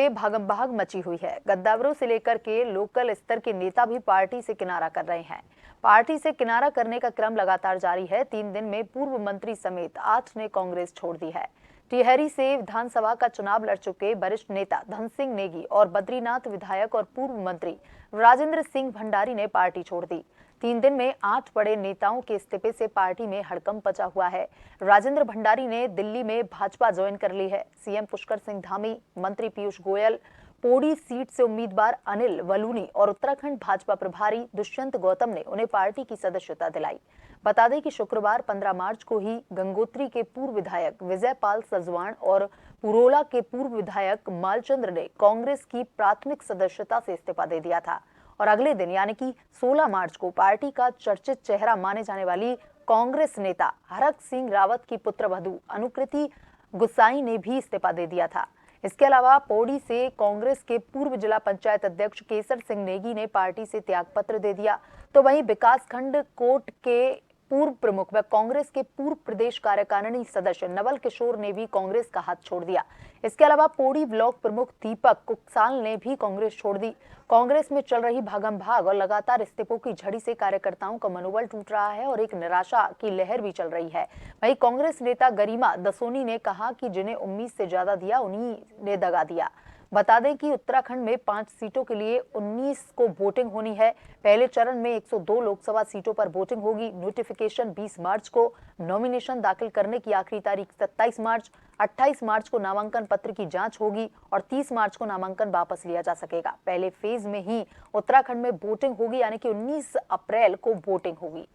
में भागम भाग मची हुई है। गद्दावरों से लेकर के लोकल स्तर के नेता भी पार्टी से किनारा कर रहे हैं। पार्टी से किनारा करने का क्रम लगातार जारी है। 3 दिन में पूर्व मंत्री समेत 8 ने कांग्रेस छोड़ दी है। टिहरी से विधानसभा का चुनाव लड़ चुके वरिष्ठ नेता धन सिंह नेगी और बद्रीनाथ विधायक और पूर्व मंत्री राजेंद्र सिंह भंडारी ने पार्टी छोड़ दी। 3 दिन में 8 बड़े नेताओं के इस्तीफे से पार्टी में हड़कंप मचा हुआ है। राजेंद्र भंडारी ने दिल्ली में भाजपा ज्वाइन कर ली है। सीएम पुष्कर सिंह धामी, मंत्री पीयूष गोयल, पौड़ी सीट से उम्मीदवार अनिल वलूनी और उत्तराखंड भाजपा प्रभारी दुष्यंत गौतम ने उन्हें पार्टी की सदस्यता दिलाई। बता दें कि शुक्रवार 15 मार्च को ही गंगोत्री के पूर्व विधायक विजय पाल सजवाण और पुरोला के पूर्व विधायक मालचंद्र ने कांग्रेस की प्राथमिक सदस्यता से इस्तीफा दे दिया था और अगले दिन यानी कि 16 मार्च को पार्टी का चर्चित चेहरा माने जाने वाली कांग्रेस नेता हरक सिंह रावत की पुत्रवधू अनुकृति गुसाई ने भी इस्तीफा दे दिया था। इसके अलावा पौड़ी से कांग्रेस के पूर्व जिला पंचायत अध्यक्ष केसर सिंह नेगी ने पार्टी से त्यागपत्र दे दिया, तो वहीं विकासखंड कोट के पूर्व प्रमुख व कांग्रेस के पूर्व प्रदेश कार्यकारिणी सदस्य नवल किशोर ने भी कांग्रेस का हाथ छोड़ दिया। इसके अलावा पौड़ी ब्लॉक प्रमुख दीपक कुकसाल ने भी कांग्रेस छोड़ दी। कांग्रेस में चल रही भागम भाग और लगातार इस्तीफों की झड़ी से कार्यकर्ताओं का मनोबल टूट रहा है और एक निराशा की लहर भी चल रही है। वहीं कांग्रेस नेता गरिमा दसोनी ने कहा कि जिन्हें उम्मीद से ज्यादा दिया उन्हीं ने दगा दिया। बता दें कि उत्तराखंड में 5 सीटों के लिए 19 को वोटिंग होनी है। पहले चरण में 102 लोकसभा सीटों पर वोटिंग होगी। नोटिफिकेशन 20 मार्च को, नॉमिनेशन दाखिल करने की आखिरी तारीख 27 मार्च, 28 मार्च को नामांकन पत्र की जांच होगी और 30 मार्च को नामांकन वापस लिया जा सकेगा। पहले फेज में ही उत्तराखंड में वोटिंग होगी यानी कि 19 अप्रैल को वोटिंग होगी।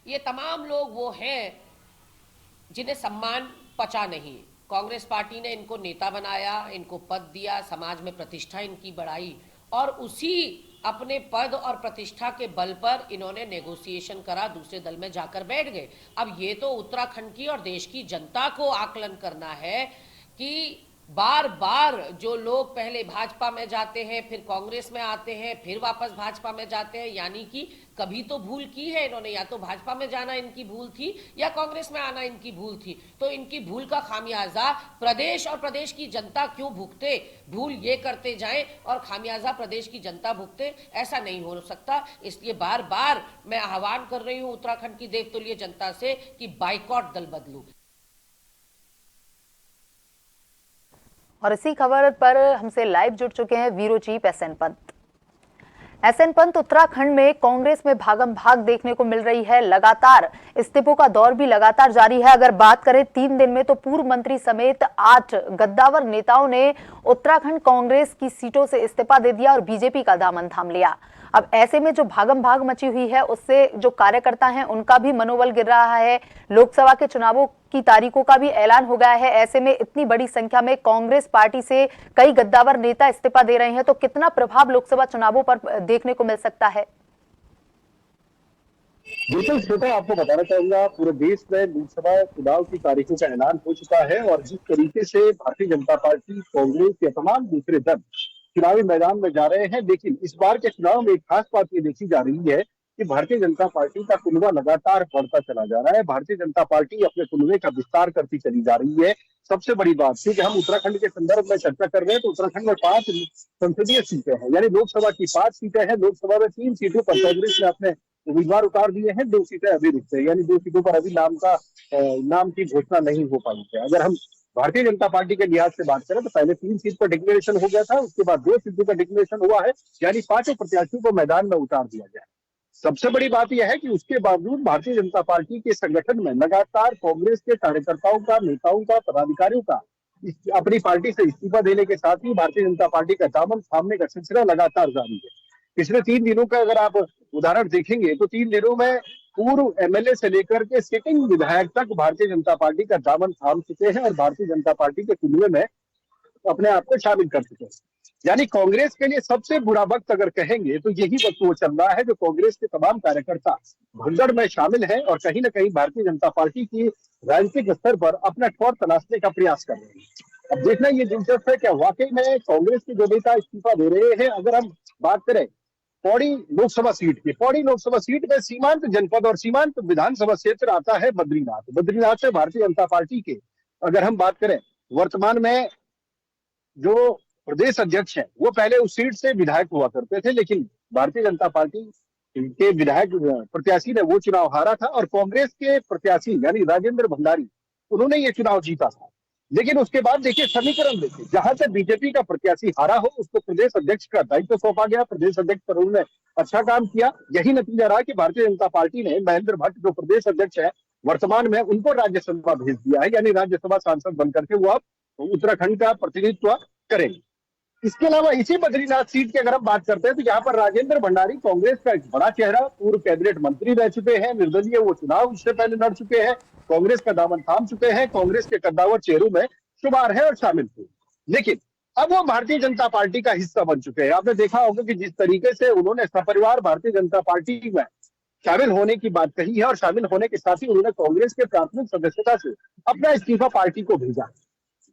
ये तमाम लोग वो हैं जिन्हें सम्मान पचा नहीं। कांग्रेस पार्टी ने इनको नेता बनाया, इनको पद दिया, समाज में प्रतिष्ठा इनकी बढ़ाई और उसी अपने पद और प्रतिष्ठा के बल पर इन्होंने नेगोशिएशन करा, दूसरे दल में जाकर बैठ गए। अब ये तो उत्तराखंड की और देश की जनता को आकलन करना है कि बार बार जो लोग पहले भाजपा में जाते हैं, फिर कांग्रेस में आते हैं, फिर वापस भाजपा में जाते हैं, यानी कि कभी तो भूल की है इन्होंने। या तो भाजपा में जाना इनकी भूल थी या कांग्रेस में आना इनकी भूल थी। तो इनकी भूल का खामियाजा प्रदेश और प्रदेश की जनता क्यों भुगते? भूल ये करते जाएं और खामियाजा प्रदेश की जनता भुगते, ऐसा नहीं हो सकता। इसलिए बार बार मैं आह्वान कर रही हूं उत्तराखंड की देवतुल्य जनता से कि बाइकॉट दल बदलू। और इसी खबर पर हमसे लाइव जुड़ चुके हैं bureau chief S N Pant. S N Pant, Uttarakhand में कांग्रेस में भागम भाग देखने को मिल रही है। लगातार इस्तीफों का दौर भी लगातार जारी है। अगर बात करें 3 दिन में तो पूर्व मंत्री समेत 8 गद्दावर नेताओं ने उत्तराखंड कांग्रेस की सीटों से इस्तीफा दे दिया और बीजेपी का दामन थाम लिया। अब ऐसे में जो भागम भाग मची हुई है उससे जो कार्यकर्ता हैं उनका भी मनोबल गिर रहा है। लोकसभा के चुनावों की तारीखों का भी ऐलान हो गया है। ऐसे में इतनी बड़ी संख्या में कांग्रेस पार्टी से कई गद्दावर नेता इस्तीफा दे रहे हैं, तो कितना प्रभाव लोकसभा चुनावों पर देखने को मिल सकता है? बिल्कुल श्वेता, आपको बताना चाहूंगा पूरे देश में लोकसभा चुनाव की तारीखों का ऐलान हो चुका है और जिस तरीके से भारतीय जनता पार्टी, कांग्रेस या तमाम दूसरे दल चुनावी मैदान में जा रहे हैं, लेकिन इस बार के चुनाव में एक खास बात ये देखी जा रही है कि भारतीय जनता पार्टी का कुनबा लगातार बढ़ता चला जा रहा है। भारतीय जनता पार्टी अपने कुनबे का विस्तार करती चली जा रही है। सबसे बड़ी बात थी कि हम उत्तराखंड के संदर्भ में चर्चा कर रहे हैं तो उत्तराखंड में 5 संसदीय सीटें हैं, यानी लोकसभा की 5 सीटें हैं। लोकसभा में 3 सीटों पर कांग्रेस ने अपने उम्मीदवार उतार दिए हैं, 2 सीटें अभी रिक्त है, यानी 2 सीटों पर अभी नाम की घोषणा नहीं हो पाई है। अगर हम भारतीय जनता पार्टी के लिहाज से बात करें तो पहले 3 सीट पर डिक्लेरेशन हो गया था, उसके बाद 2 सीटों का डिक्लेरेशन हुआ है, यानी 5 प्रत्याशियों को मैदान में उतार दिया गया है। सबसे बड़ी बात यह है कि उसके बावजूद भारतीय जनता पार्टी के संगठन में लगातार कांग्रेस के कार्यकर्ताओं का, नेताओं का, पदाधिकारियों का अपनी पार्टी से इस्तीफा देने के साथ ही भारतीय जनता पार्टी का दामन थामने का सिलसिला लगातार जारी है। पिछले 3 दिनों का अगर आप उदाहरण देखेंगे तो 3 दिनों में पूर्व एमएलए से लेकर के सिटिंग विधायक तक भारतीय जनता पार्टी का दामन थाम चुके हैं और भारतीय जनता पार्टी के कुनबे में अपने आप को शामिल कर चुके हैं। यानी कांग्रेस के लिए सबसे बुरा वक्त अगर कहेंगे तो यही वक्त वो चल रहा है जो कांग्रेस के तमाम कार्यकर्ता भगदड़ में शामिल हैं और कहीं ना कहीं भारतीय जनता पार्टी की राजनीतिक स्तर पर अपना ठौर तलाशने का प्रयास कर रहे हैं। अब देखना ये दिलचस्प है, क्या वाकई में कांग्रेस के जो नेता इस्तीफा दे रहे हैं। अगर हम बात करें पौड़ी लोकसभा सीट की, पौड़ी लोकसभा सीट में सीमांत जनपद और सीमांत विधानसभा क्षेत्र आता है बद्रीनाथ। बद्रीनाथ से भारतीय जनता पार्टी के अगर हम बात करें, वर्तमान में जो प्रदेश अध्यक्ष है वो पहले उस सीट से विधायक हुआ करते थे, लेकिन भारतीय जनता पार्टी के विधायक प्रत्याशी ने वो चुनाव हारा था और कांग्रेस के प्रत्याशी यानी राजेंद्र भंडारी उन्होंने ये चुनाव जीता था। लेकिन उसके बाद देखिए समीकरण देखिए, जहां से बीजेपी का प्रत्याशी हारा हो उसको प्रदेश अध्यक्ष का दायित्व सौंपा गया, प्रदेश अध्यक्ष पर उन्होंने अच्छा काम किया। यही नतीजा रहा कि भारतीय जनता पार्टी ने महेंद्र भट्ट जो प्रदेश अध्यक्ष है वर्तमान में, उनको राज्यसभा भेज दिया है, यानी राज्यसभा सांसद बनकर के वो अब उत्तराखंड का प्रतिनिधित्व करेंगे। इसके अलावा इसी बद्रीनाथ सीट की अगर हम बात करते हैं तो यहाँ पर राजेंद्र भंडारी कांग्रेस का एक बड़ा चेहरा, पूर्व कैबिनेट मंत्री रह चुके हैं, निर्दलीय वो चुनाव इससे पहले लड़ चुके हैं, कांग्रेस का दामन थाम चुके हैं, कांग्रेस के कद्दावर चेहरों में शुमार है और शामिल थे। लेकिन अब वो भारतीय जनता पार्टी का हिस्सा बन चुके हैं। आपने देखा होगा कि जिस तरीके से उन्होंने सपरिवार भारतीय जनता पार्टी में शामिल होने की बात कही है और शामिल होने के साथ ही उन्होंने कांग्रेस के प्राथमिक सदस्यता से अपना इस्तीफा पार्टी को भेजा।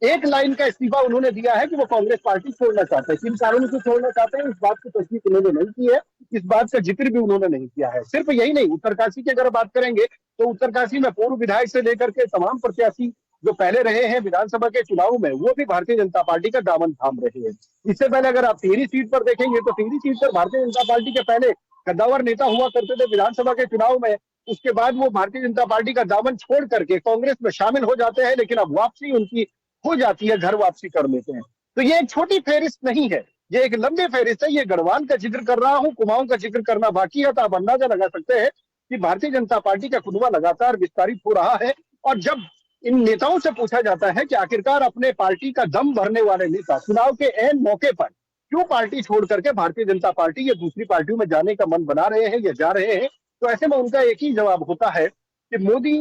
एक लाइन का इस्तीफा उन्होंने दिया है कि वो कांग्रेस पार्टी छोड़ना चाहते हैं। किन कारणों से छोड़ना चाहते हैं इस बात की तस्दीक उन्होंने नहीं की है, इस बात का जिक्र भी उन्होंने नहीं किया है। सिर्फ यही नहीं, उत्तरकाशी की अगर बात करेंगे तो उत्तरकाशी में पूर्व विधायक से लेकर के तमाम प्रत्याशी जो पहले रहे हैं विधानसभा के चुनाव में, वो भी भारतीय जनता पार्टी का दामन थाम रहे हैं। इससे पहले अगर आप टिहरी सीट पर देखेंगे तो टिहरी सीट पर भारतीय जनता पार्टी के पहले कद्दावर नेता हुआ करते थे विधानसभा के चुनाव में, उसके बाद वो भारतीय जनता पार्टी का दामन छोड़ करके कांग्रेस में शामिल हो जाते हैं, लेकिन अब वापसी उनकी हो जाती है, घर वापसी कर लेते हैं। तो ये एक छोटी फेरिस्त नहीं है, ये एक लंबी फेरिस्त है। ये गढ़वाल का जिक्र कर रहा हूं, कुमाऊं का जिक्र करना बाकी है, तो आप अंदाजा लगा सकते हैं कि भारतीय जनता पार्टी का कुनबा लगातार विस्तारित हो रहा है। और जब इन नेताओं से पूछा जाता है कि आखिरकार अपने पार्टी का दम भरने वाले नेता चुनाव के ऐन मौके पर क्यों पार्टी छोड़ करके भारतीय जनता पार्टी या दूसरी पार्टियों में जाने का मन बना रहे हैं या जा रहे हैं, तो ऐसे में उनका एक ही जवाब होता है कि मोदी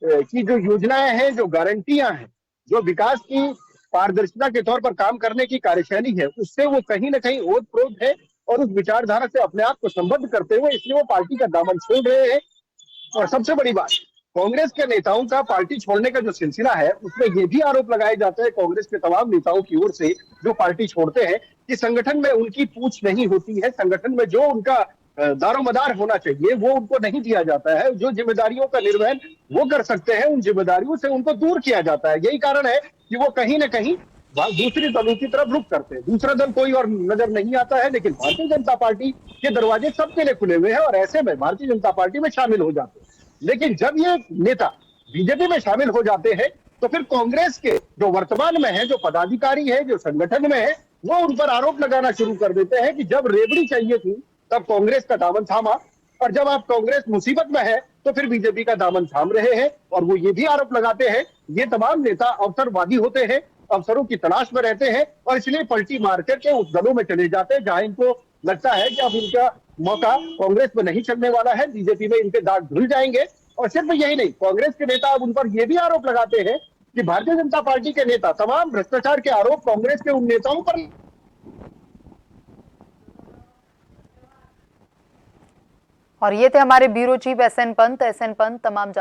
की जो योजनाएं हैं, जो गारंटियां हैं, जो विकास की पारदर्शिता के तौर पर काम करने की कार्यशैली है, उससे वो कहीं ना कहीं ओत प्रोत है और उस विचारधारा से अपने आप को संबद्ध करते हुए इसलिए वो पार्टी का दामन छोड़ रहे हैं। और सबसे बड़ी बात, कांग्रेस के नेताओं का पार्टी छोड़ने का जो सिलसिला है उसमें ये भी आरोप लगाए जाते हैं कांग्रेस के तमाम नेताओं की ओर से जो पार्टी छोड़ते हैं कि संगठन में उनकी पूछ नहीं होती है, संगठन में जो उनका दारोमदार होना चाहिए वो उनको नहीं दिया जाता है, जो जिम्मेदारियों का निर्वहन वो कर सकते हैं उन जिम्मेदारियों से उनको दूर किया जाता है। यही कारण है कि वो कहीं ना कहीं दूसरी दलों की तरफ रुख करते हैं। दूसरा दल कोई और नजर नहीं आता है, लेकिन भारतीय जनता पार्टी के दरवाजे सबके लिए खुले हुए हैं और ऐसे में भारतीय जनता पार्टी में शामिल हो जाते हैं। लेकिन जब ये नेता बीजेपी में शामिल हो जाते हैं तो फिर कांग्रेस के जो वर्तमान में है, जो पदाधिकारी है, जो संगठन में है, वो उन पर आरोप लगाना शुरू कर देते हैं कि जब रेबड़ी चाहिए थी तब कांग्रेस का दामन थामा और जब आप कांग्रेस मुसीबत में है तो फिर बीजेपी का दामन थाम रहे हैं। और वो ये भी आरोप लगाते हैं ये तमाम नेता अवसरवादी होते हैं, अवसरों की तलाश में रहते हैं और इसलिए पलटी मार करके उस दलों में चले जाते हैं जहां इनको लगता है कि अब इनका मौका कांग्रेस में नहीं चलने वाला है, बीजेपी में इनके दाग धुल जाएंगे। और सिर्फ यही नहीं, कांग्रेस के नेता अब उन पर यह भी आरोप लगाते हैं कि भारतीय जनता पार्टी के नेता तमाम भ्रष्टाचार के आरोप कांग्रेस के उन नेताओं पर। और ये थे हमारे ब्यूरो चीफ एसएन पंत। तमाम